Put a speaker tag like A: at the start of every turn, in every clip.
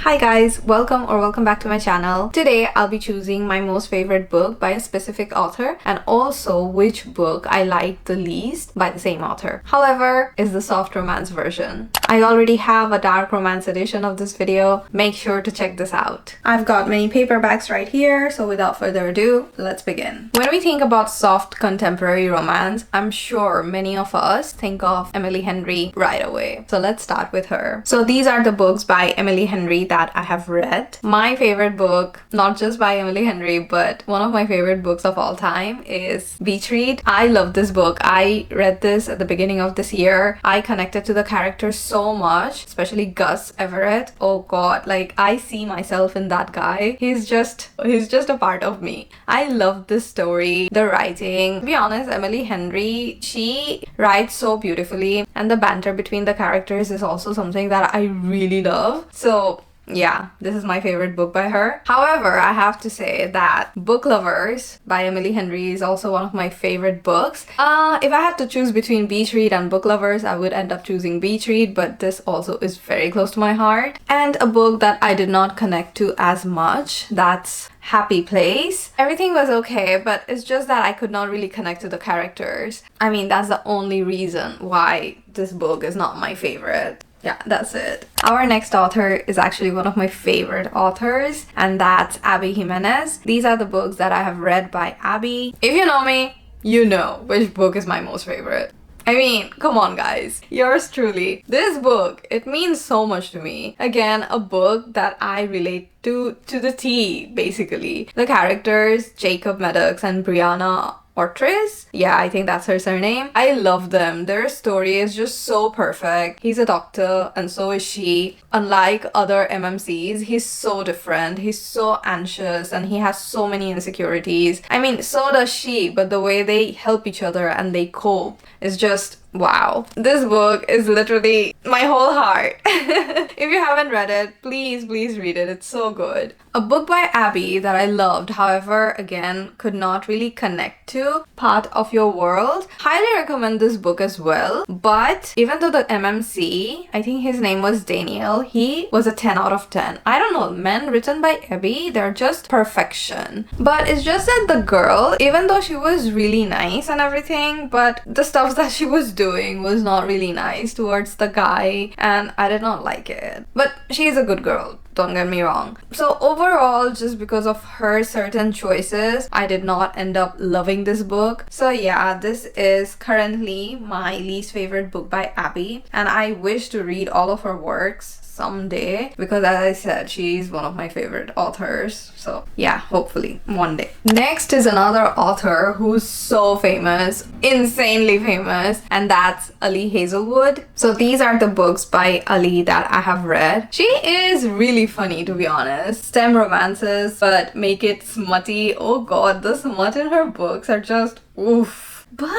A: Hi guys, welcome back to my channel. Today I'll be choosing my most favorite book by a specific author and also which book I like the least by the same author. However, is the soft romance version. I already have a dark romance edition of this video. Make sure to check this out. I've got many paperbacks right here, so without further ado, let's begin. When we think about soft contemporary romance, I'm sure many of us think of Emily Henry right away. So let's start with her. So these are the books by Emily Henry that I have read. My favorite book, not just by Emily Henry, but one of my favorite books of all time is Beach Read. I love this book. I read this at the beginning of this year. I connected to the characters so much, especially Gus Everett. Oh god, like I see myself in that guy. He's just a part of me. I love this story, the writing. To be honest, Emily Henry, she writes so beautifully, and the banter between the characters is also something that I really love. So yeah, this is my favorite book by her. However, I have to say that Book Lovers by Emily Henry is also one of my favorite books. If I had to choose between Beach Read and Book Lovers, I would end up choosing Beach Read, but this also is very close to my heart. And a book that I did not connect to as much, that's Happy Place. Everything was okay, but it's just that I could not really connect to the characters. I mean, that's the only reason why this book is not my favorite. Yeah, that's it. Our next author is actually one of my favorite authors, and that's Abby Jimenez. These are the books that I have read by Abby. If you know me, you know which book is my most favorite. I mean, come on guys, yours truly. This book, it means so much to me. Again, a book that I relate to the T, basically. The characters, Jacob Maddox and Brianna Ortiz. Yeah, I think that's her surname. I love them. Their story is just so perfect. He's a doctor and so is she. Unlike other MMCs, he's so different. He's so anxious and he has so many insecurities. I mean, so does she, but the way they help each other and they cope is just wow. This book is literally my whole heart. If you haven't read it, please read it. It's so good. A book by Abby that I loved, however, again, could not really connect to, Part of Your World. Highly recommend this book as well. But even though the MMC, I think his name was Daniel, he was a 10 out of 10. I don't know, men written by Abby, they're just perfection. But it's just that the girl, even though she was really nice and everything, but the stuff that she was doing was not really nice towards the guy, and I did not like it. But she's a good girl, don't get me wrong. So overall, just because of her certain choices, I did not end up loving this book. So yeah, this is currently my least favorite book by Abby, and I wish to read all of her works someday because, as I said, she's one of my favorite authors. So yeah, hopefully one day. Next is another author who's so famous, insanely famous, and that's Elle Hazelwood. So these are the books by Elle that I have read. She is really funny, to be honest. STEM romances, but make it smutty. Oh god, the smut in her books are just oof. But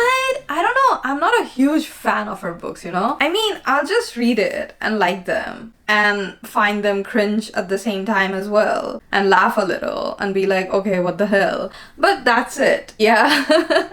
A: I don't know, I'm not a huge fan of her books, you know? I mean, I'll just read it and like them and find them cringe at the same time as well and laugh a little and be like, okay, what the hell? But that's it. Yeah.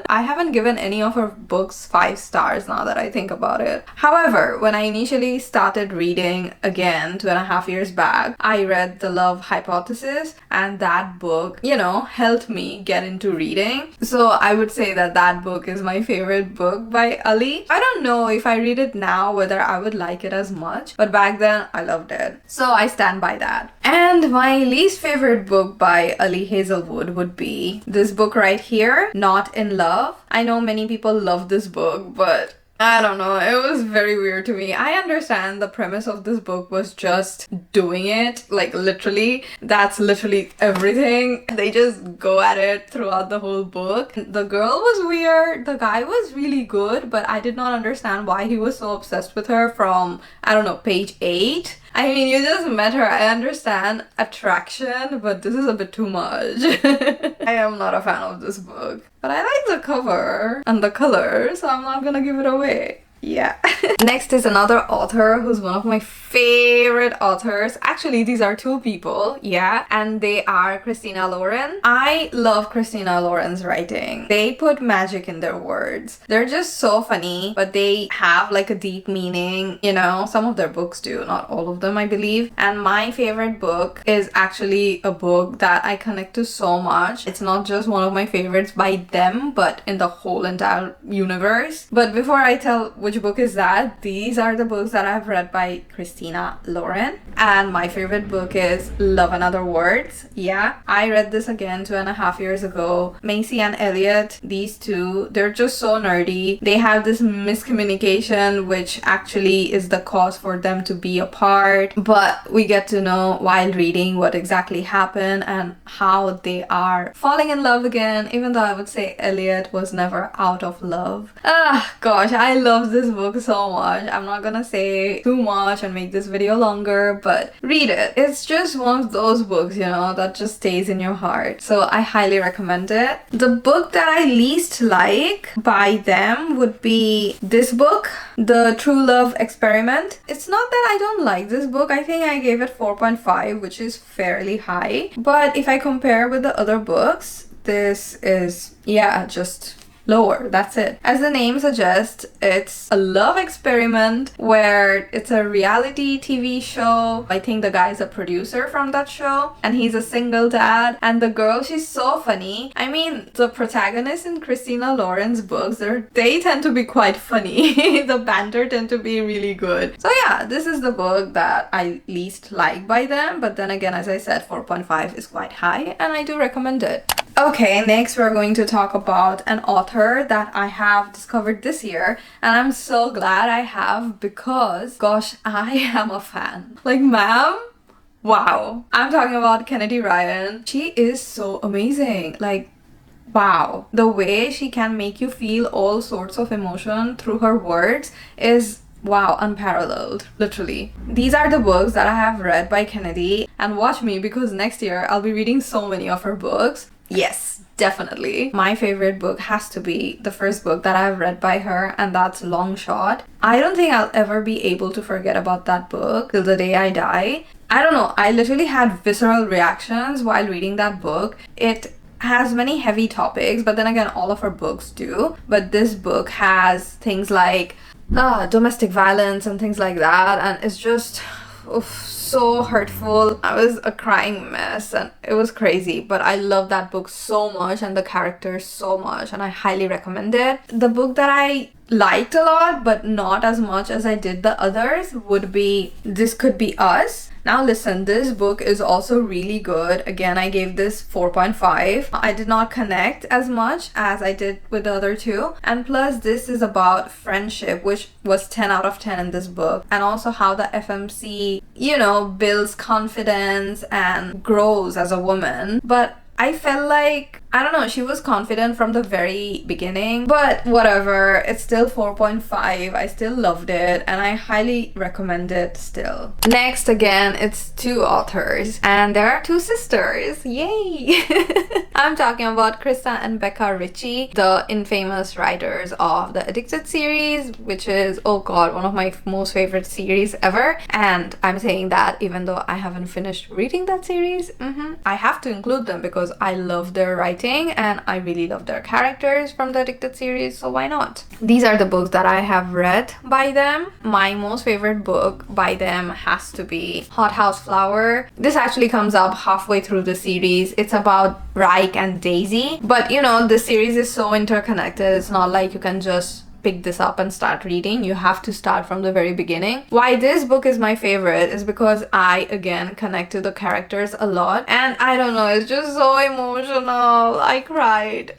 A: I haven't given any of her books 5 stars now that I think about it. However, when I initially started reading again 2.5 years back, I read The Love Hypothesis, and that book, you know, helped me get into reading. So I would say that that book is my favorite book by Elle. I don't know if I read it now whether I would like it as much, but back then I loved it. So I stand by that. And my least favorite book by Elle Hazelwood would be this book right here, Not in Love. I know many people love this book, but I don't know, it was very weird to me. I understand the premise of this book was just doing it, like literally, that's literally everything. They just go at it throughout the whole book. The girl was weird, the guy was really good, but I did not understand why he was so obsessed with her from, I don't know, page 8. I mean, you just met her. I understand attraction, but this is a bit too much. I am not a fan of this book. But I like the cover and the color, so I'm not gonna give it away. Yeah. Next is another author who's one of my favorite authors. Actually, these are two people, yeah, and they are Christina Lauren. I love Christina Lauren's writing. They put magic in their words. They're just so funny, but they have like a deep meaning, you know. Some of their books do, not all of them, I believe. And my favorite book is actually a book that I connect to so much. It's not just one of my favorites by them, but in the whole entire universe. But before I tell which book is that, these are the books that I've read by Christina Lauren. And my favorite book is Love and Other Words. Yeah, I read this again 2.5 years ago. Macy and Elliot, these two, they're just so nerdy. They have this miscommunication which actually is the cause for them to be apart, but we get to know while reading what exactly happened and how they are falling in love again, even though I would say Elliot was never out of love. Gosh, I love this book so much. I'm not gonna say too much and make this video longer, but read it. It's just one of those books, you know, that just stays in your heart. So I highly recommend it. The book that I least like by them would be this book, The True Love Experiment. It's not that I don't like this book. I think I gave it 4.5, which is fairly high. But if I compare with the other books, this is, yeah, just lower. That's it. As the name suggests, it's a love experiment where it's a reality TV show. I think the guy is a producer from that show and he's a single dad, and the girl, she's so funny. I mean, the protagonists in Christina Lauren's books, they tend to be quite funny. The banter tend to be really good. So yeah, this is the book that I least like by them, but then again, as I said, 4.5 is quite high and I do recommend it. Okay, next we're going to talk about an author that I have discovered this year, and I'm so glad I have because, gosh, I am a fan. Like, ma'am, wow. I'm talking about Kennedy Ryan. She is so amazing. Like, wow. The way she can make you feel all sorts of emotion through her words is, wow, unparalleled, literally. These are the books that I have read by Kennedy, and watch me because next year I'll be reading so many of her books. Yes, definitely. My favorite book has to be the first book that I've read by her, and that's Long Shot. I don't think I'll ever be able to forget about that book till the day I die. I don't know, I literally had visceral reactions while reading that book. It has many heavy topics, but then again, all of her books do. But this book has things like domestic violence and things like that, and it's just so hurtful. I was a crying mess and it was crazy, but I love that book so much and the characters so much, and I highly recommend it. The book that I liked a lot but not as much as I did the others would be This Could Be Us. Now listen, this book is also really good. Again, I gave this 4.5. I did not connect as much as I did with the other two. And plus, this is about friendship, which was 10 out of 10 in this book. And also how the FMC, you know, builds confidence and grows as a woman. But I felt like, I don't know, she was confident from the very beginning, but whatever, it's still 4.5. I still loved it and I highly recommend it still. Next, again, it's two authors and there are two sisters. Yay! I'm talking about Krista and Becca Ritchie, the infamous writers of the Addicted series, which is, oh god, one of my most favorite series ever. And I'm saying that even though I haven't finished reading that series. I have to include them because I love their writing and I really love their characters from the Addicted series, so why not? These are the books that I have read by them. My most favorite book by them has to be Hot House Flower. This actually comes up halfway through the series. It's about Reich and Daisy, but you know, the series is so interconnected. It's not like you can just pick this up and start reading. You have to start from the very beginning. Why this book is my favorite is because I, again, connect to the characters a lot, and I don't know, it's just so emotional. I cried.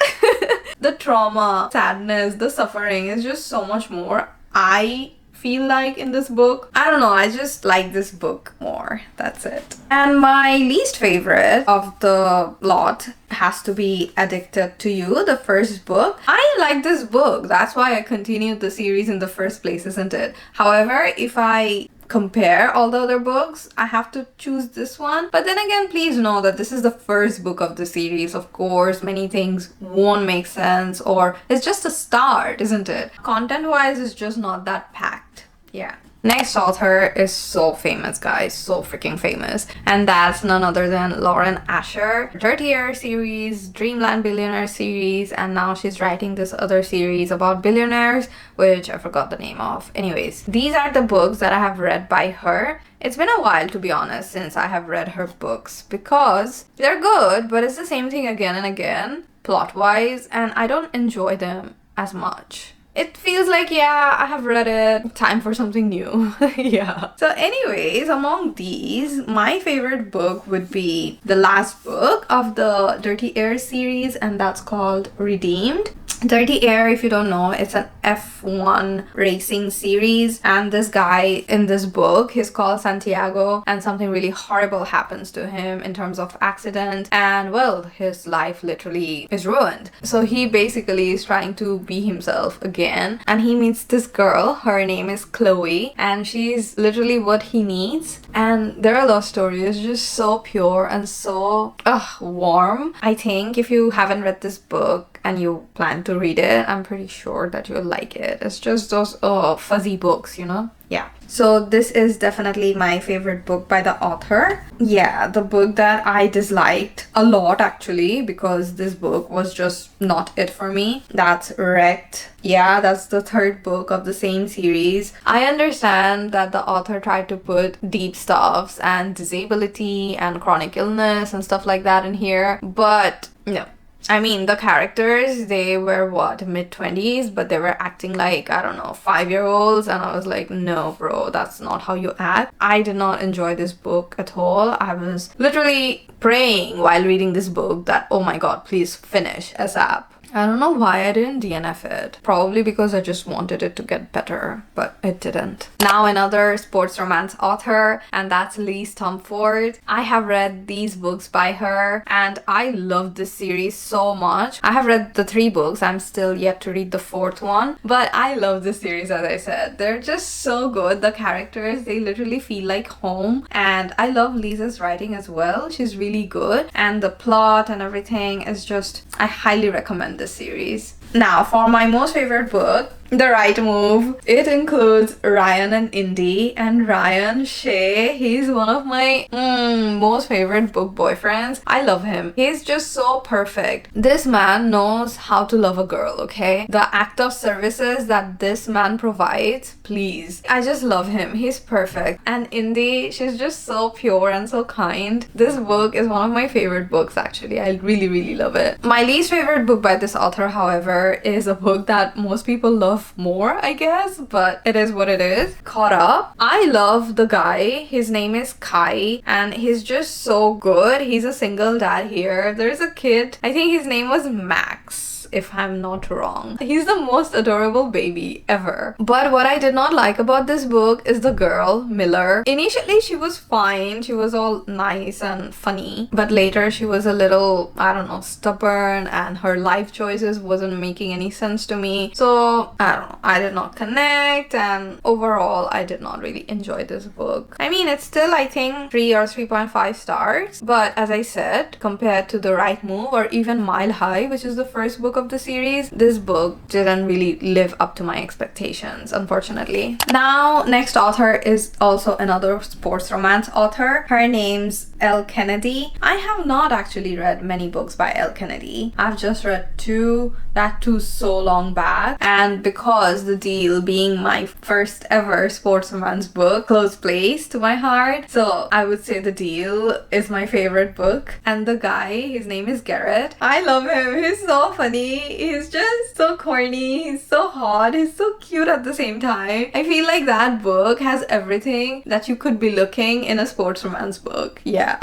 A: The trauma, sadness, the suffering is just so much more. I feel like in this book, I don't know, I just like this book more. That's it. And my least favorite of the lot has to be Addicted to You, the first book. I like this book. That's why I continued the series in the first place, isn't it? However, if I compare all the other books, I have to choose this one. But then again, please know that this is the first book of the series. Of course, many things won't make sense, or it's just a start, isn't it? Content-wise, it's just not that packed. Yeah. Next author is so famous, guys, so freaking famous, and that's none other than Lauren Asher. Dirty Air series, Dreamland Billionaire series, and now she's writing this other series about billionaires, which I forgot the name of. Anyways, these are the books that I have read by her. It's been a while, to be honest, since I have read her books, because they're good, but it's the same thing again and again, plot-wise, and I don't enjoy them as much. It feels like, yeah, I have read it, time for something new. Yeah. So anyways, among these, my favorite book would be the last book of the Dirty Air series, and that's called Redeemed. Dirty Air, if you don't know, it's an F1 racing series, and this guy in this book, he's called Santiago, and something really horrible happens to him in terms of accident, and well, his life literally is ruined. So he basically is trying to be himself again, and he meets this girl. Her name is Chloe, and she's literally what he needs, and their love story is just so pure and so warm. I think if you haven't read this book and you plan to read it, I'm pretty sure that you'll like it. It's just those fuzzy books, you know? Yeah. So this is definitely my favorite book by the author. Yeah, the book that I disliked a lot actually, because this book was just not it for me, that's Wrecked. Yeah, that's the third book of the same series. I understand that the author tried to put deep stuffs and disability and chronic illness and stuff like that in here, but no. I mean, the characters, they were what, mid-20s, but they were acting like, I don't know, 5-year-olds, and I was like, no bro, that's not how you act. I did not enjoy this book at all. I was literally praying while reading this book that, oh my god, please finish ASAP. I don't know why I didn't DNF it. Probably because I just wanted it to get better, but it didn't. Now another sports romance author, and that's Tomforde. I have read these books by her, and I love this series so much. I have read the 3 books. I'm still yet to read the 4th one, but I love this series, as I said. They're just so good. The characters, they literally feel like home, and I love Lisa's writing as well. She's really good, and the plot and everything is just, I highly recommend this series. Now, for my most favorite book, The Right Move, it includes Ryan and Indy, and Ryan Shea, he's one of my most favorite book boyfriends. I love him. He's just so perfect. This man knows how to love a girl, okay? The act of services that this man provides, please. I just love him. He's perfect. And Indy, she's just so pure and so kind. This book is one of my favorite books, actually. I really, really love it. My least favorite book by this author, however, is a book that most people love more, I guess, but it is what it is. Caught Up. I love the guy. His name is Kai, and he's just so good. He's a single dad here. There's a kid. I think his name was Max, if I'm not wrong. He's the most adorable baby ever. But what I did not like about this book is the girl, Miller. Initially, she was fine. She was all nice and funny. But later, she was a little, I don't know, stubborn, and her life choices wasn't making any sense to me. So, I don't know. I did not connect, and overall, I did not really enjoy this book. I mean, it's still, I think, 3 or 3.5 stars. But as I said, compared to The Right Move or even Mile High, which is the first book of the series, this book didn't really live up to my expectations, unfortunately. Now, next author is also another sports romance author. Her name's Elle Kennedy. I have not actually read many books by Elle Kennedy. I've just read 2, that too so long back, and because The Deal being my first ever sports romance book, close place to my heart, so I would say The Deal is my favorite book. And the guy, his name is Garrett. I love him. He's so funny. He's just so corny. He's so hot. He's so cute at the same time. I feel like that book has everything that you could be looking in a sports romance book. Yeah.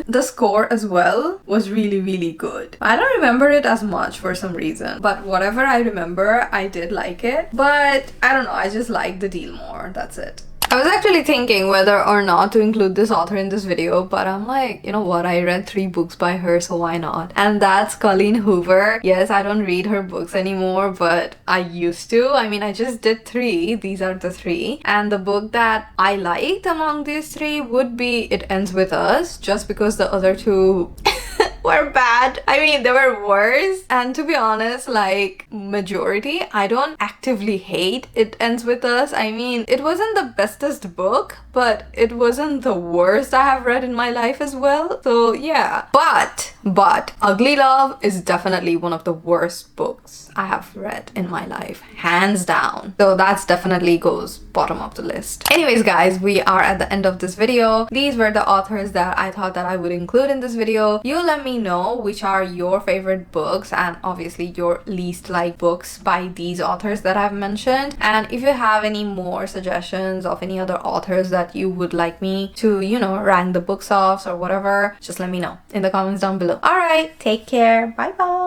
A: The score as well was really, really good. I don't remember it as much for some reason, but whatever I remember, I did like it. But I don't know, I just like The Deal more. That's it. I was actually thinking whether or not to include this author in this video, but I'm like, you know what, I read 3 books by her, so why not? And that's Colleen Hoover. Yes, I don't read her books anymore, but I used to. I mean, I just did 3. These are the 3. And the book that I liked among these 3 would be It Ends With Us, just because the other 2 were bad. I mean, they were worse. And to be honest, like majority, I don't actively hate It Ends With Us. I mean, it wasn't the bestest book, but it wasn't the worst I have read in my life as well. So yeah. But Ugly Love is definitely one of the worst books I have read in my life, hands down. So that's definitely goes bottom of the list. Anyways guys, we are at the end of this video. These were the authors that I thought that I would include in this video. You let me know which are your favorite books and obviously your least liked books by these authors that I've mentioned. And if you have any more suggestions of any other authors that you would like me to, you know, rank the books off or whatever, just let me know in the comments down below. All right, take care. Bye bye.